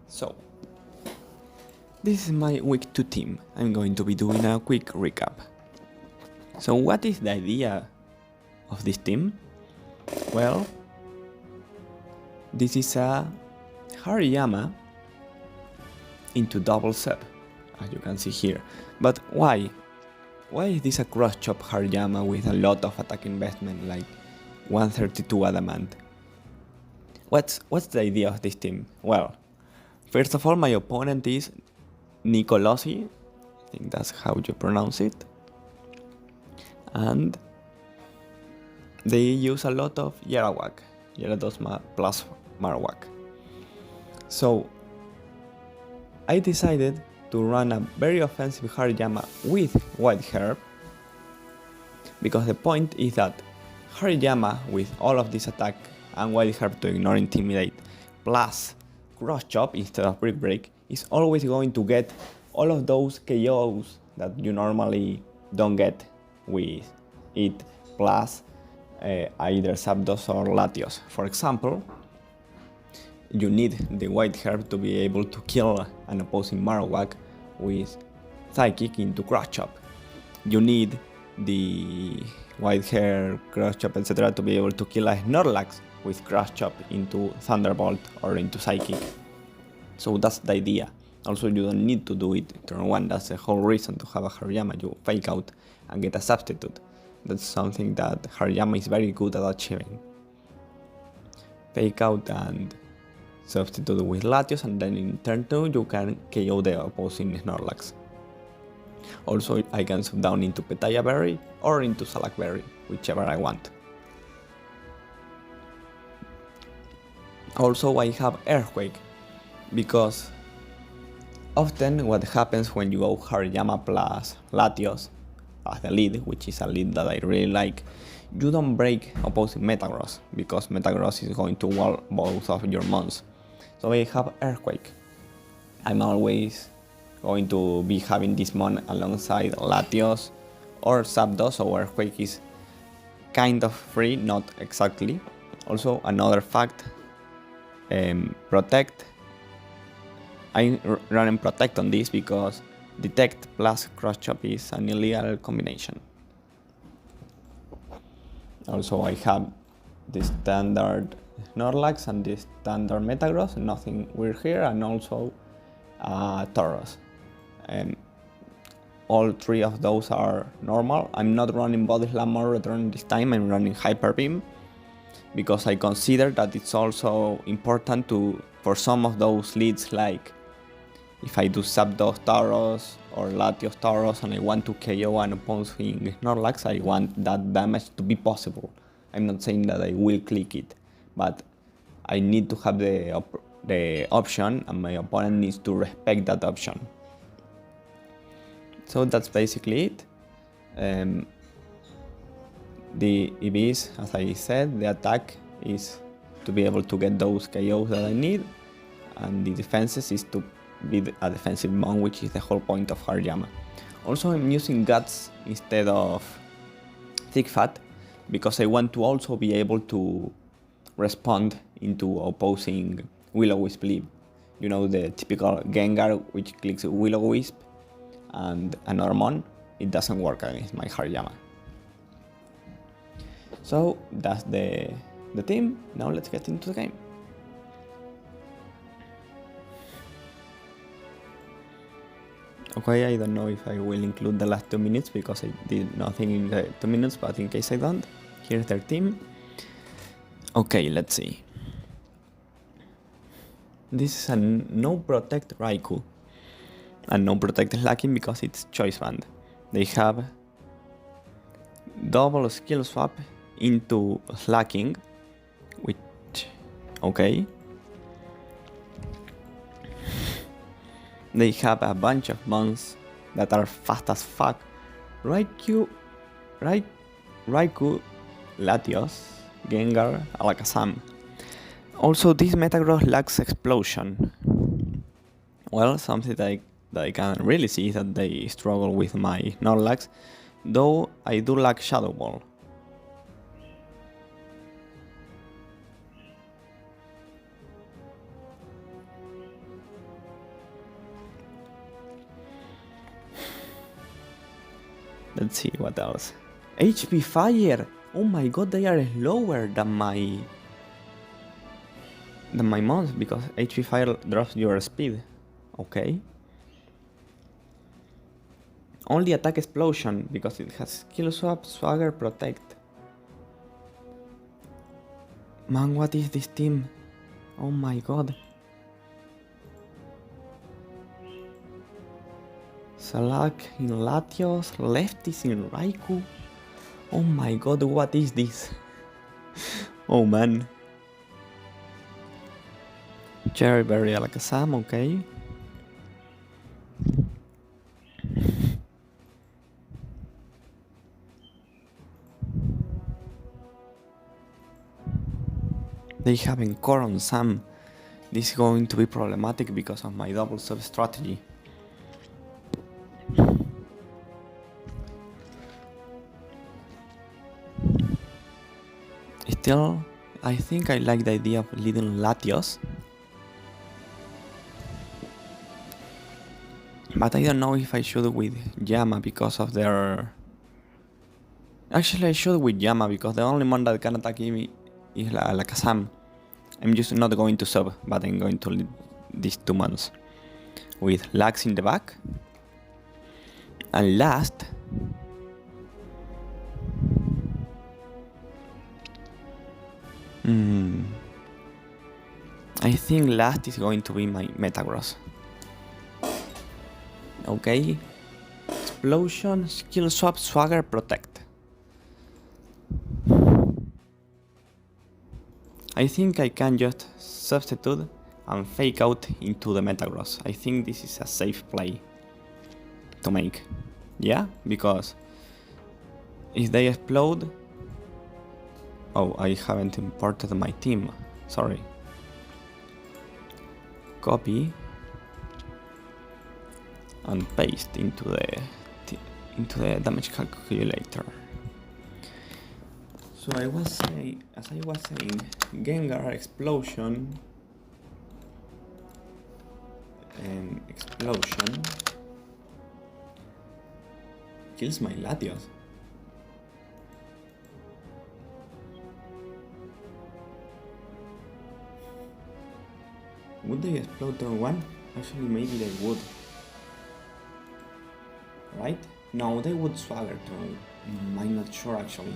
So, this is my week 2 team. I'm going to be doing a quick recap. So what is the idea of this team? Well, this is a Hariyama into double sub, as you can see here. But why? Why is this a cross-chop Hariyama with a lot of attack investment, like 132 adamant? What's the idea of this team? Well, first of all, my opponent is Nicolosi, I think that's how you pronounce it, and they use a lot of Yarawak, Yaradosma plus Marowak. So I decided to run a very offensive Hariyama with White Herb, because the point is that Hariyama with all of this attack and White Herb to ignore Intimidate plus Cross Chop instead of Brick Break is always going to get all of those KOs that you normally don't get with it plus either Zapdos or Latios. For example, you need the White Herb to be able to kill an opposing Marowak with Psychic into Cross Chop. You need the White Herb, Cross Chop, etc. to be able to kill a Snorlax with Cross Chop into Thunderbolt or into Psychic. So that's the idea. Also, you don't need to do it turn 1, that's the whole reason to have a Hariyama. You fake out and get a substitute. That's something that Hariyama is very good at achieving. Fake out and substitute with Latios, and then in turn 2 you can KO the opposing Snorlax. Also, I can sub down into Petaya Berry or into Salak Berry, whichever I want. Also, I have Earthquake, because often what happens when you go Hariyama plus Latios as the lead, which is a lead that I really like, you don't break opposing Metagross, because Metagross is going to wall both of your mons. So I have Earthquake. I'm always going to be having this mon alongside Latios or Zapdos, so Earthquake is kind of free, not exactly. Also, another fact, Protect. I'm running Protect on this because Detect plus Cross Chop is an illegal combination. Also, I have the standard Snorlax and the standard Metagross, nothing weird here, and also Tauros. All three of those are normal. I'm not running Body Slam or Return this time, I'm running Hyper Beam, because I consider that it's also important for some of those leads, like if I do Zapdos Tauros or Latios Tauros and I want to KO an opposing Snorlax, I want that damage to be possible. I'm not saying that I will click it, but I need to have the option, and my opponent needs to respect that option. So that's basically it. The EVs, as I said, the attack is to be able to get those KOs that I need, and the defenses is to be a defensive mon, which is the whole point of Hariyama. Also, I'm using Guts instead of Thick Fat, because I want to also be able to respond into opposing Will-O-Wisp lead. You know, the typical Gengar which clicks Will-O-Wisp and another mon, it doesn't work against my Hariyama. So that's the team. Now let's get into the game. Okay, I don't know if I will include the last 2 minutes because I did nothing in the 2 minutes, but in case I don't, here's their team. Okay, let's see. This is a no protect Raikou and no protect Slacking because it's choice band. They have double skill swap into Slacking, which, okay. They have a bunch of mons that are fast as fuck. Raikou, Latios, Gengar, Alakazam. Also, this Metagross lacks Explosion. Well, something that I can really see is that they struggle with my Snorlax, though I do lack Shadow Ball. Let's see what else. HP Fire! Oh my god, they are slower than my mons because HP Fire drops your speed. Okay. Only attack explosion because it has skill swap, swagger, protect. Man, what is this team? Oh my god. Salak in Latios, Lefties in Raikou. Oh my god, what is this? Oh man. Cherry Berry Alakazam, okay. They have Encore on Sam. This is going to be problematic because of my double sub strategy. Still, I think I like the idea of leading Latios. But I don't know if I should with Yama because of their... Actually I should with Yama because the only one that can attack me is Alakazam. I'm just not going to sub, but I'm going to lead these 2 months. With Lax in the back. And last... I think last is going to be my Metagross. Okay. Explosion, skill swap, swagger, protect. I think I can just substitute and fake out into the Metagross. I think this is a safe play to make. Yeah, because if they explode... Oh, I haven't imported my team. Sorry. Copy and paste into the damage calculator. So as I was saying, Gengar explosion and explosion kills my Latios. Would they explode turn 1? Actually, maybe they would. Right? No, they would swagger turn. I'm not sure actually.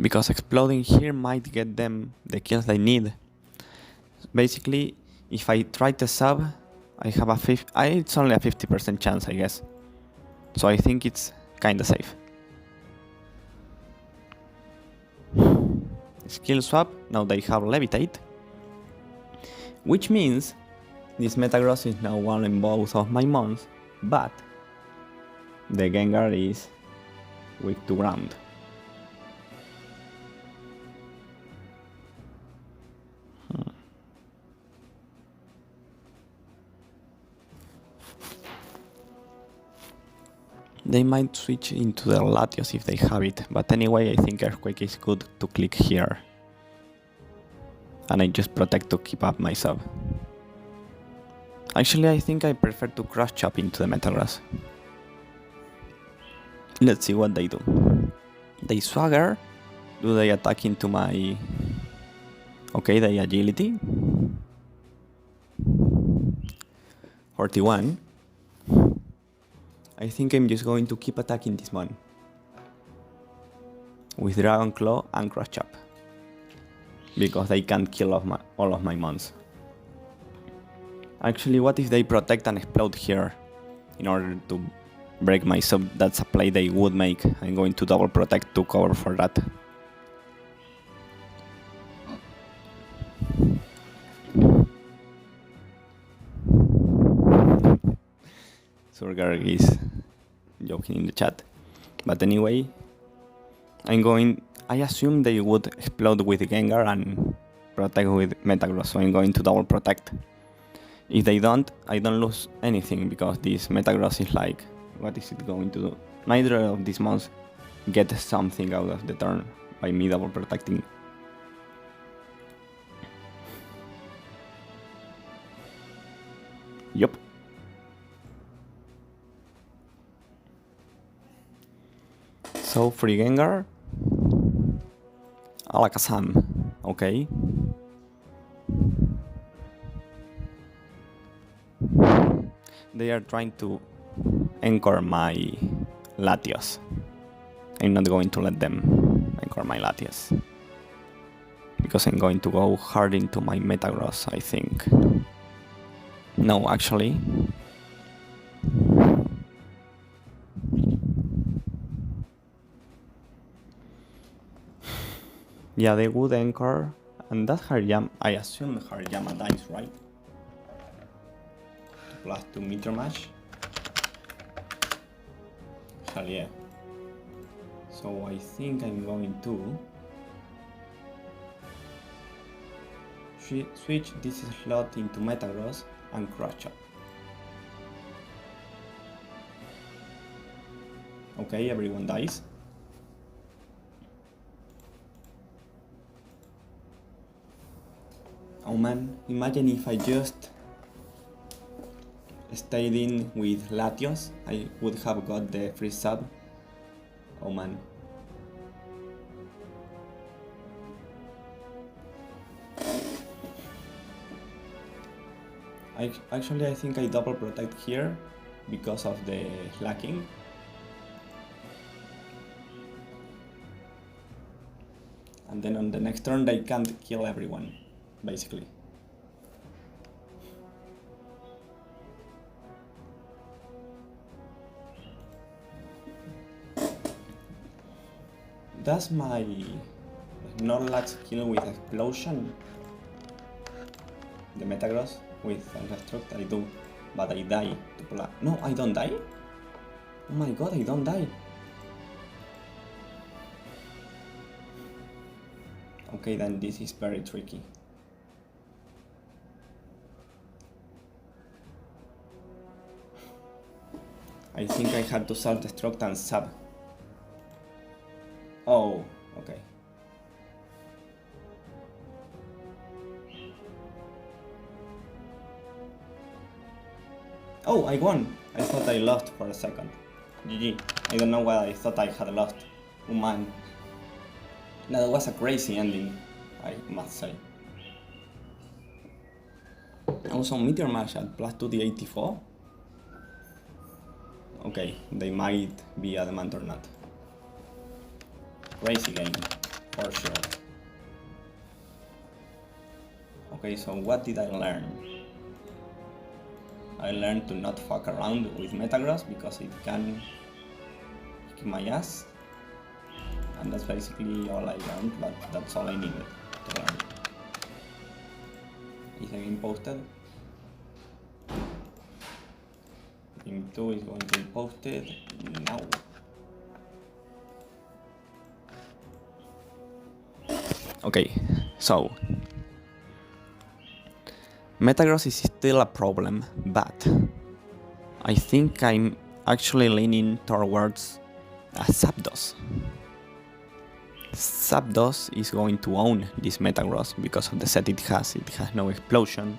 Because exploding here might get them the kills they need. Basically, if I try to sub, I have it's only a 50% chance, I guess. So I think it's kinda safe. Skill swap, now they have Levitate. Which means this Metagross is now one in both of my mons, but the Gengar is weak to ground. They might switch into the Latios if they have it, but anyway I think Earthquake is good to click here. And I just protect to keep up my sub. Actually I think I prefer to Crush Chop into the Metagross. Let's see what they do. They swagger. Do they attack into my... Okay, they agility. 41. I think I'm just going to keep attacking this one. With Dragon Claw and Crush Chop. Because they can't kill all of my mons. Actually, what if they protect and explode here? In order to break my sub, that's a play they would make. I'm going to double protect to cover for that. Surgar is joking in the chat. But anyway, I assume they would explode with Gengar and protect with Metagross, so I'm going to double protect. If they don't, I don't lose anything because this Metagross is like, what is it going to do? Neither of these mons get something out of the turn by me double protecting. Yup. So free Gengar. Alakazam. Okay. They are trying to anchor my Latios. I'm not going to let them anchor my Latios. Because I'm going to go hard into my Metagross, I think. No, actually. Yeah, they would anchor. And that Hariyama, I assume Hariyama dies, right? +2 meter match. Hell yeah. So I think I'm going to switch this slot into Metagross and Crush Up. Okay, everyone dies. Oh man, imagine if I just stayed in with Latios, I would have got the free sub. Oh man. Actually, I think I double protect here because of the lacking. And then on the next turn they can't kill everyone, basically. Does my Snorlax kill with Explosion? The Metagross with Self-Destruct? I do, but I die to pull up. No, I don't die? Oh my god, I don't die. Okay, then this is very tricky. I think I had to self-destruct and sub. Oh, okay. Oh, I won! I thought I lost for a second. GG. I don't know what I thought I had lost. Oh man. That was a crazy ending, I must say. Also, Meteor Mash at +2 the 84. Okay, they might be adamant or not. Crazy game, for sure. Okay, so what did I learn? I learned to not fuck around with Metagross because it can kick my ass. And that's basically all I learned, but that's all I needed to learn. Is the game posted? Game 2 is going to be posted now. Okay, so Metagross is still a problem, but I think I'm actually leaning towards a Zapdos. Zapdos is going to own this Metagross because of the set it has no explosion.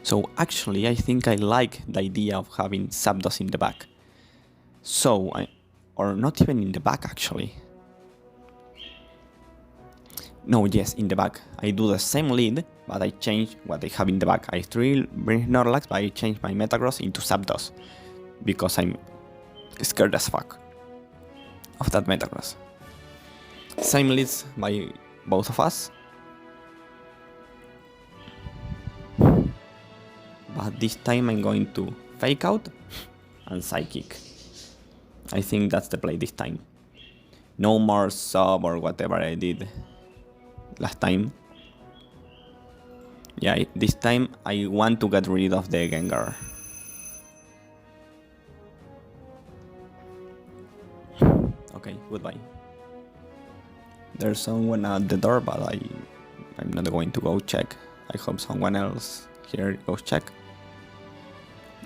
So actually I think I like the idea of having Zapdos in the back. So, or not even in the back actually. No, yes, in the back. I do the same lead, but I change what I have in the back. I still bring Snorlax, but I change my Metagross into Zapdos. Because I'm scared as fuck of that Metagross. Same leads by both of us. But this time I'm going to Fake Out and Psychic. I think that's the play this time. No more sub or whatever I did last time. Yeah, this time I want to get rid of the Gengar. Okay, goodbye. There's someone at the door, but I'm not going to go check. I hope someone else here goes check.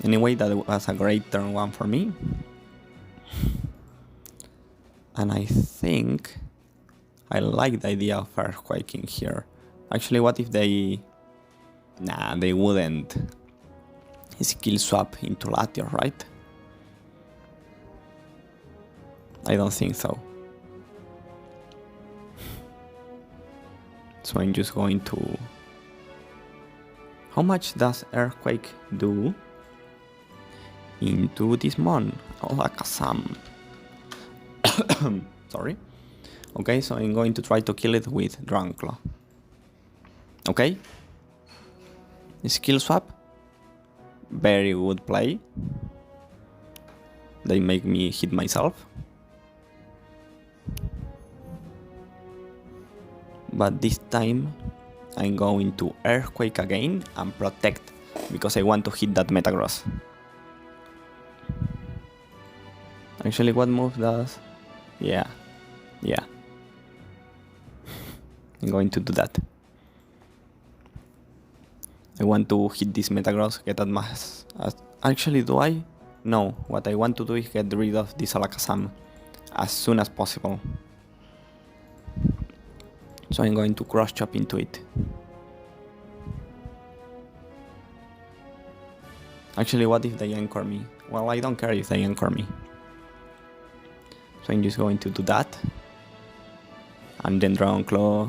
Anyway, that was a great turn 1 for me. And I think I like the idea of Earthquaking here. Actually, what if they... Nah, they wouldn't skill swap into Latios, right? I don't think so. So I'm just going to... How much does Earthquake do into this mon? Alakazam. Sorry. Okay, so I'm going to try to kill it with Dragon Claw. Okay. Skill swap. Very good play. They make me hit myself. But this time I'm going to Earthquake again and Protect because I want to hit that Metagross. Actually, what move does? Yeah. I'm going to do that. I want to hit this Metagross, get that mass. Actually, do I? No, what I want to do is get rid of this Alakazam as soon as possible. So I'm going to Cross Chop into it. Actually, what if they anchor me? Well, I don't care if they anchor me. So I'm just going to do that. And then Dragon Claw.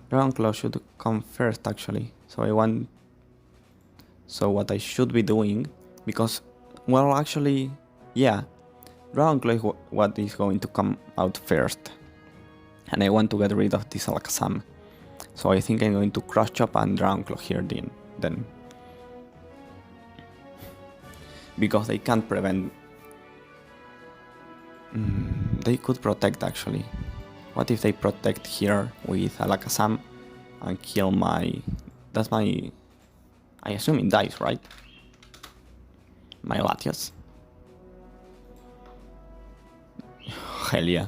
Dragon Claw should come first, actually. So what I should be doing, because, well, actually, yeah, Dragon Claw is what is going to come out first. And I want to get rid of this Alakazam. So I think I'm going to Cross Chop and Dragon Claw here then. Because they can't prevent... they could protect, actually. What if they protect here with Alakazam and kill my... That's my... I assume it dies, right? My Latios. Hell yeah.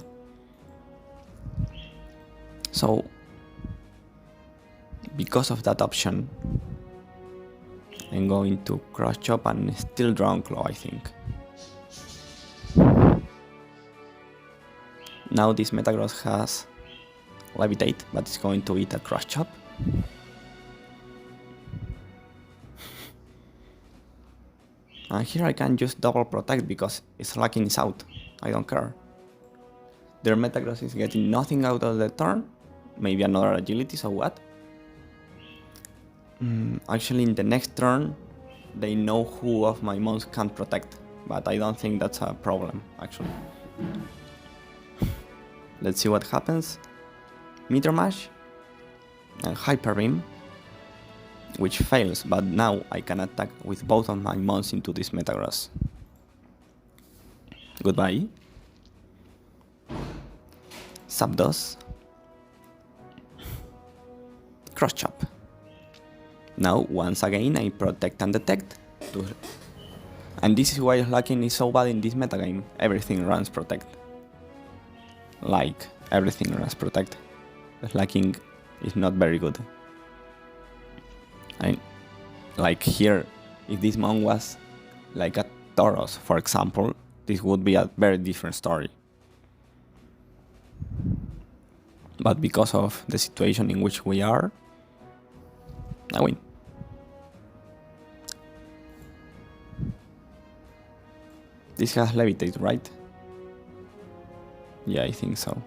So, because of that option, I'm going to Cross Chop and still Dragon Claw, I think. Now this Metagross has Levitate, but it's going to eat a Cross Chop. And here I can just double protect because its lacking is out. I don't care. Their Metagross is getting nothing out of the turn. Maybe another agility, so what? Actually, in the next turn, they know who of my mons can protect. But I don't think that's a problem, actually. Let's see what happens. Meteor Mash and Hyper Beam, which fails, but now I can attack with both of my mons into this Metagross. Goodbye. Zapdos. Cross Chop. Now, once again, I protect and detect. And this is why Slacking is so bad in this metagame. Everything runs protect. Like, everything runs protect. Slacking is not very good. Like here, if this mon was like a Tauros, for example, this would be a very different story. But because of the situation in which we are, I win. This has Levitate, right? Yeah, I think so.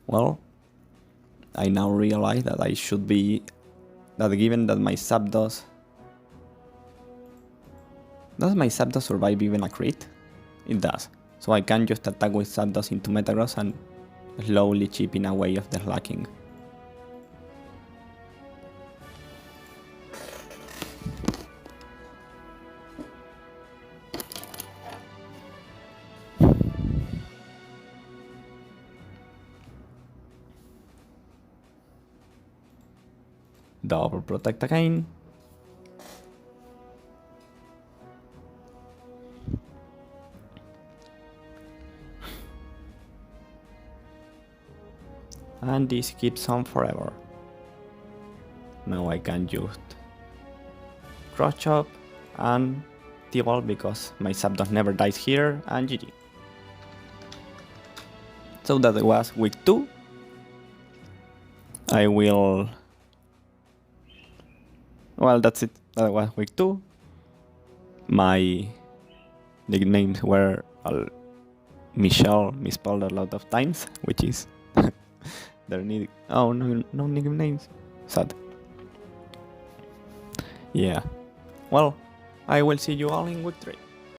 Well, I now realize that I should be... that given that my Zapdos... Does my Zapdos survive even a crit? It does. So I can just attack with Zapdos into Metagross and slowly chipping away of the slacking. Double protect again. And this keeps on forever. Now I can just Cross Chop and T-Ball because my Zapdos never dies here, and GG. So that was week 2. Well, that's it. That was week 2. My nicknames were Michelle misspelled a lot of times, which is no nicknames. Sad. Yeah. Well, I will see you all in week 3.